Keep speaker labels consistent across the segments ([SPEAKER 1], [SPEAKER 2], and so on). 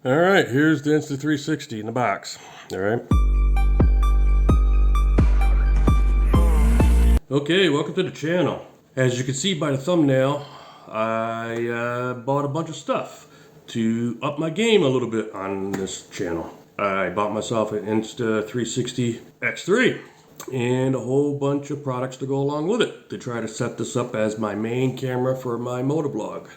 [SPEAKER 1] All right, here's the Insta360 in the box. All right. Okay, welcome to the channel. As you can see by the thumbnail, I bought a bunch of stuff to up my game a little bit on this channel. I bought myself an Insta360 X3 and a whole bunch of products to go along with it to try to set this up as my main camera for my motovlog.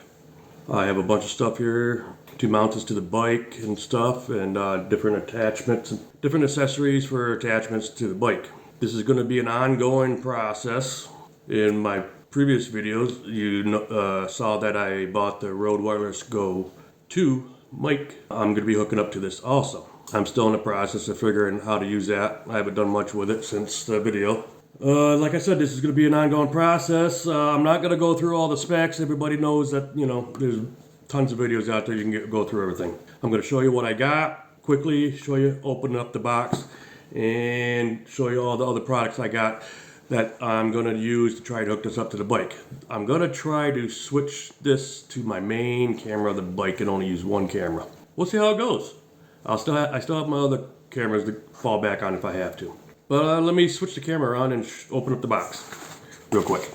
[SPEAKER 1] I have a bunch of stuff here to mount this to the bike and stuff, and different attachments and different accessories for attachments to the bike. This is going to be an ongoing process. In my previous videos, you saw that I bought the Rode Wireless Go 2 mic. I'm going to be hooking up to this also. I'm still in the process of figuring how to use that. I haven't done much with it since the video. Like I said, this is going to be an ongoing process. I'm not going to go through all the specs. Everybody knows that, you know, there's tons of videos out there. You can go through everything. I'm going to show you what I got quickly, show you opening up the box, and show you all the other products I got that I'm going to use to try to hook this up to the bike. I'm going to try to switch this to my main camera of the bike and only use one camera. We'll see how it goes. I still have my other cameras to fall back on if I have to. But let me switch the camera around and open up the box real quick.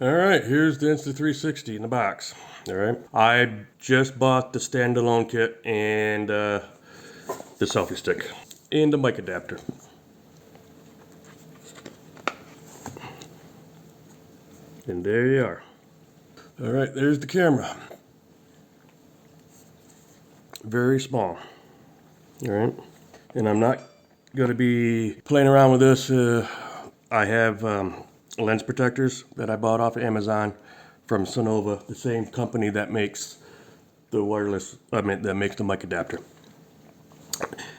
[SPEAKER 1] All right, here's the Insta360 in the box. All right, I just bought the standalone kit and the selfie stick and the mic adapter. And there you are. All right, there's the camera. Very small. All right, and I'm not going to be playing around with this. I have lens protectors that I bought off of Amazon from Sonova, the same company that makes the that makes the mic adapter.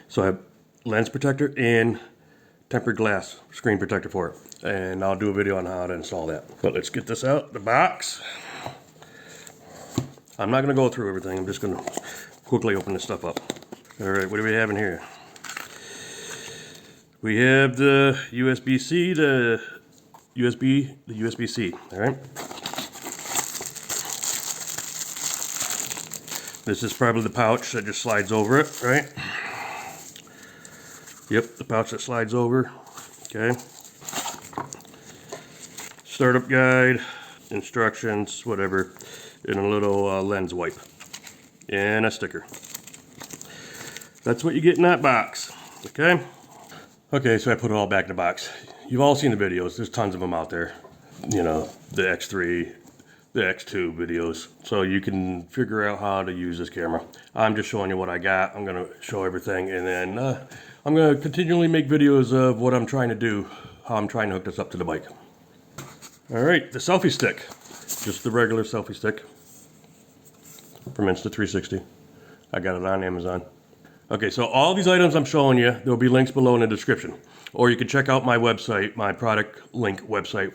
[SPEAKER 1] So I have lens protector and tempered glass screen protector for it, and I'll do a video on how to install that. But let's get this out the box. I'm not going to go through everything. I'm just going to quickly open this stuff up. All right, what do we have in here? We have the USB-C, the USB-C, all right? This is probably the pouch that just slides over it, right? Yep, the pouch that slides over, okay? Startup guide, instructions, whatever, and a little lens wipe, and a sticker. That's what you get in that box, okay? Okay, so I put it all back in the box. You've all seen the videos. There's tons of them out there. You know, the X3, the X2 videos. So you can figure out how to use this camera. I'm just showing you what I got. I'm going to show everything, and then I'm going to continually make videos of what I'm trying to do, how I'm trying to hook this up to the bike. All right, the selfie stick. Just the regular selfie stick from Insta360. I got it on Amazon. Okay, so all these items I'm showing you, there'll be links below in the description. Or you can check out my website, my product link website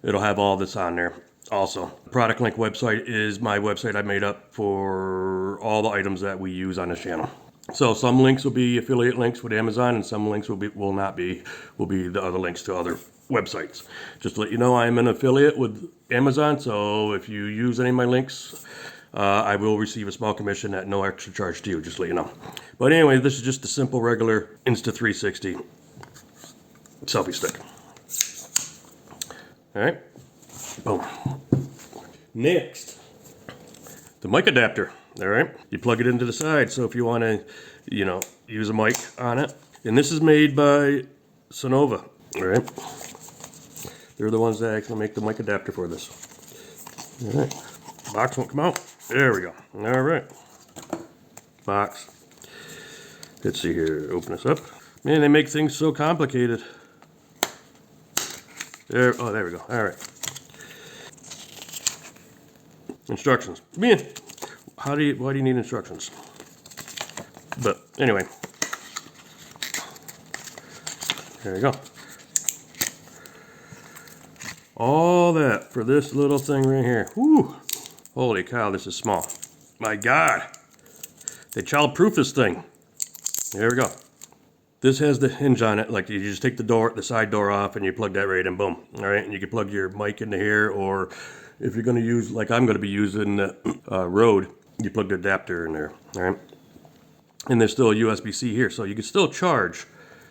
[SPEAKER 1] it'll have all this on there. Also, product link website is my website I made up for all the items that we use on this channel. So some links will be affiliate links with Amazon, and some links will be the other links to other websites. Just to let you know, I'm an affiliate with Amazon, so if you use any of my links, I will receive a small commission at no extra charge to you, just to let you know. But anyway, this is just a simple, regular Insta360 selfie stick. All right, boom. Next, the mic adapter. All right, you plug it into the side. So if you want to, you know, use a mic on it, and this is made by Sonova. All right, they're the ones that actually make the mic adapter for this. All right, box won't come out. There we go. All right. Box. Let's see here. Open this up. Man, they make things so complicated. There. Oh, there we go. All right. Instructions. Man, why do you need instructions? But anyway. There you go. All that for this little thing right here. Whew. Holy cow, this is small. My God. They child-proof this thing. There we go. This has the hinge on it. Like, you just take the side door off, and you plug that right in, boom. All right, and you can plug your mic into here, or if you're going to use, like I'm going to be using Rode, you plug the adapter in there, all right? And there's still a USB-C here, so you can still charge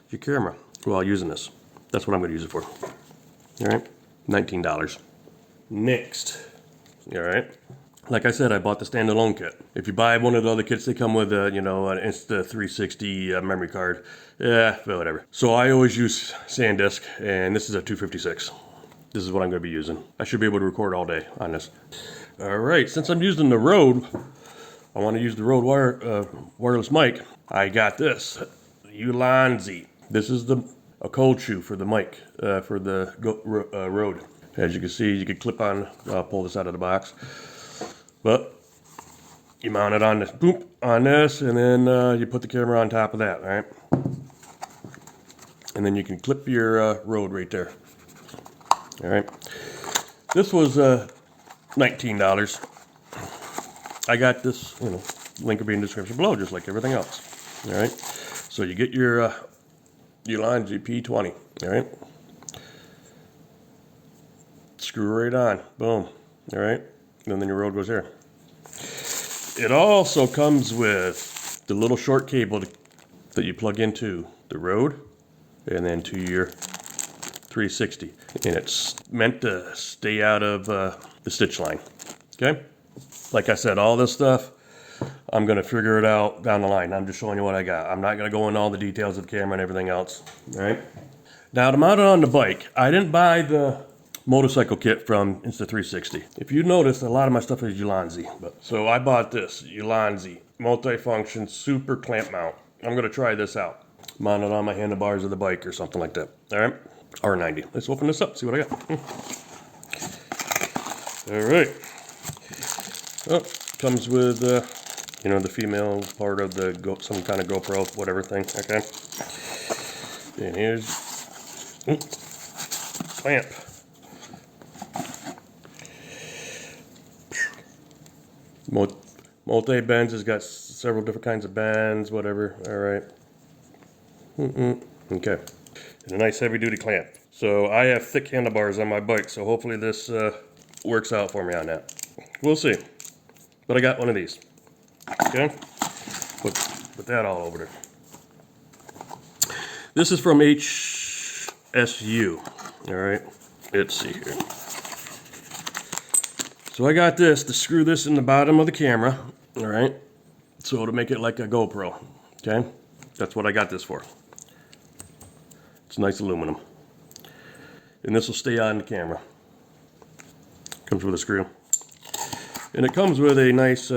[SPEAKER 1] your camera while using this. That's what I'm gonna use it for. All right, $19. Next, all right. Like I said, I bought the standalone kit. If you buy one of the other kits, they come with you know, an Insta360 memory card. Yeah, whatever. So I always use SanDisk, and this is a 256. This is what I'm gonna be using. I should be able to record all day on this. All right, since I'm using the Rode, I want to use the Rode wireless mic. I got this, Ulanzi. This is a cold shoe for the mic, for the Rode. As you can see, you can clip on, pull this out of the box. But you mount it on this, boop, on this, and then you put the camera on top of that, all right? And then you can clip your Rode right there. All right. This was $19. I got this, you know, link will be in the description below, just like everything else. All right. So you get your Ulanzi P20. All right. Screw right on. Boom. All right. And then your Rode goes here. It also comes with the little short cable that you plug into the Rode and then to your 360. And it's meant to stay out of the stitch line. Okay? Like I said, all this stuff, I'm going to figure it out down the line. I'm just showing you what I got. I'm not going to go into all the details of the camera and everything else. All right? Now, to mount it on the bike, I didn't buy the motorcycle kit from Insta360. If you notice, a lot of my stuff is Ulanzi. So I bought this, Ulanzi, multi-function super clamp mount. I'm going to try this out. Mount it on my handlebars of the bike or something like that. All right? R90. Let's open this up, see what I got. All right. Oh, comes with, you know, the female part of the some kind of GoPro, whatever thing. Okay. And here's clamp. Multi-bends has got several different kinds of bends, whatever. All right. Okay. And a nice heavy-duty clamp. So I have thick handlebars on my bike, so hopefully this works out for me on that. We'll see. But I got one of these. Okay? Put that all over there. This is from HSU. All right. Let's see here. So I got this to screw this in the bottom of the camera. All right. So to make it like a GoPro. Okay? That's what I got this for. It's nice aluminum. And this will stay on the camera. Comes with a screw. And it comes with a nice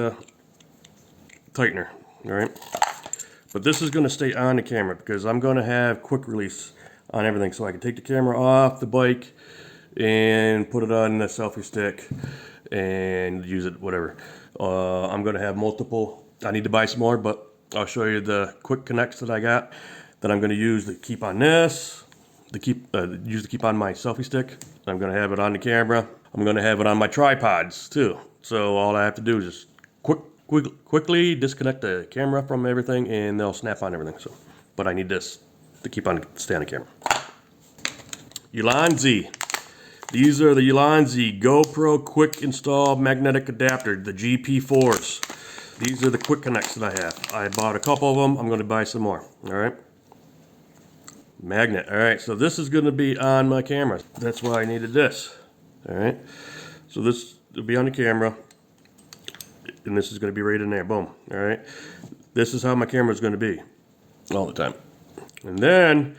[SPEAKER 1] tightener, all right? But this is gonna stay on the camera because I'm gonna have quick release on everything. So I can take the camera off the bike and put it on the selfie stick and use it, whatever. I'm gonna have multiple, I need to buy some more, but I'll show you the quick connects that I got that I'm going to use to keep on this, use to keep on my selfie stick. I'm going to have it on the camera. I'm going to have it on my tripods too. So all I have to do is just quickly disconnect the camera from everything and they'll snap on everything. So, but I need this to keep on stay on the camera. Ulanzi. These are the Ulanzi GoPro Quick Install Magnetic Adapter, the GP4s. These are the quick connects that I have. I bought a couple of them. I'm going to buy some more. All right. Magnet. All right. So this is going to be on my camera. That's why I needed this. All right. So this will be on the camera. And this is going to be right in there. Boom. All right. This is how my camera is going to be all the time. And then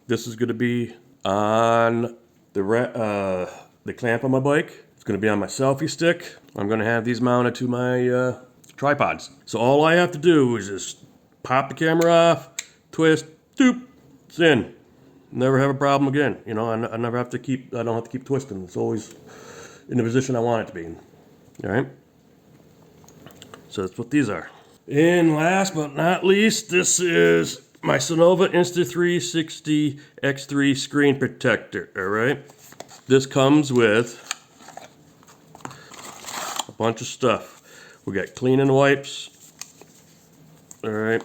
[SPEAKER 1] this is going to be on the clamp on my bike. It's going to be on my selfie stick. I'm going to have these mounted to my tripods. So all I have to do is just pop the camera off, twist, doop, it's in. Never have a problem again. You know, I never have to keep, I don't have to keep twisting. It's always in the position I want it to be in. All right? So that's what these are. And last but not least, this is my Sonova Insta360 X3 screen protector. All right? This comes with a bunch of stuff. We got cleaning wipes. All right.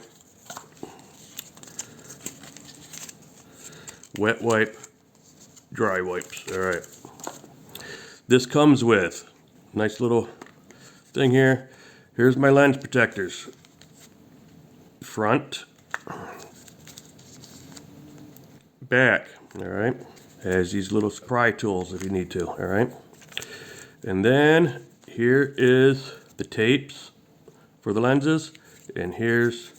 [SPEAKER 1] Wet wipe, dry wipes. All right. This comes with a nice little thing here. Here's my lens protectors. Front, back, all right? Has these little pry tools if you need to, all right? And then here is the tapes for the lenses, and here's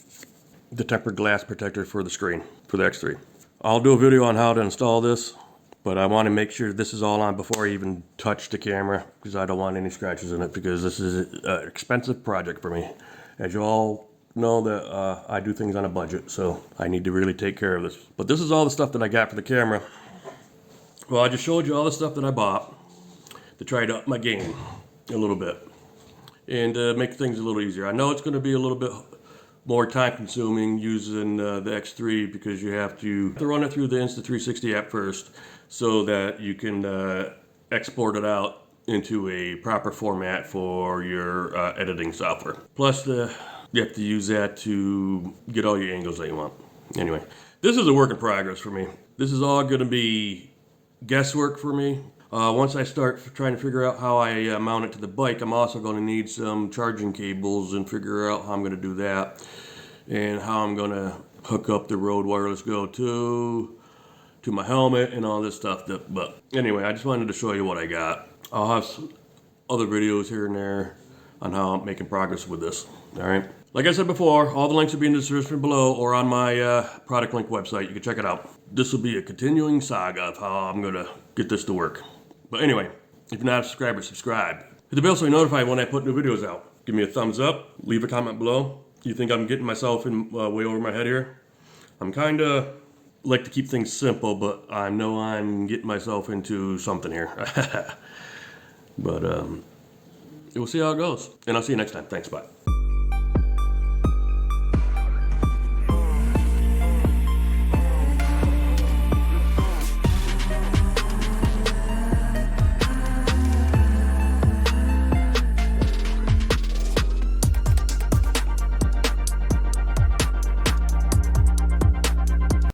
[SPEAKER 1] the tempered glass protector for the screen, for the X3. I'll do a video on how to install this, but I want to make sure this is all on before I even touch the camera, because I don't want any scratches in it, because this is an expensive project for me. As you all know, that I do things on a budget, so I need to really take care of this. But this is all the stuff that I got for the camera. Well, I just showed you all the stuff that I bought to try to up my game a little bit and make things a little easier. I know it's going to be a little bit more time consuming using the X3, because you have to run it through the Insta360 app first so that you can export it out into a proper format for your editing software. Plus you have to use that to get all your angles that you want. Anyway, this is a work in progress for me. This is all going to be guesswork for me. Once I start trying to figure out how I mount it to the bike, I'm also going to need some charging cables and figure out how I'm going to do that, and how I'm going to hook up the Rode Wireless Go 2 to my helmet and all this stuff. But anyway, I just wanted to show you what I got. I'll have some other videos here and there on how I'm making progress with this. All right. Like I said before, all the links will be in the description below or on my product link website. You can check it out. This will be a continuing saga of how I'm going to get this to work. But anyway, if you're not a subscriber, subscribe. Hit the bell so you're notified when I put new videos out. Give me a thumbs up. Leave a comment below. You think I'm getting myself in way over my head here? I'm kind of like to keep things simple, but I know I'm getting myself into something here. But we'll see how it goes. And I'll see you next time. Thanks, bye.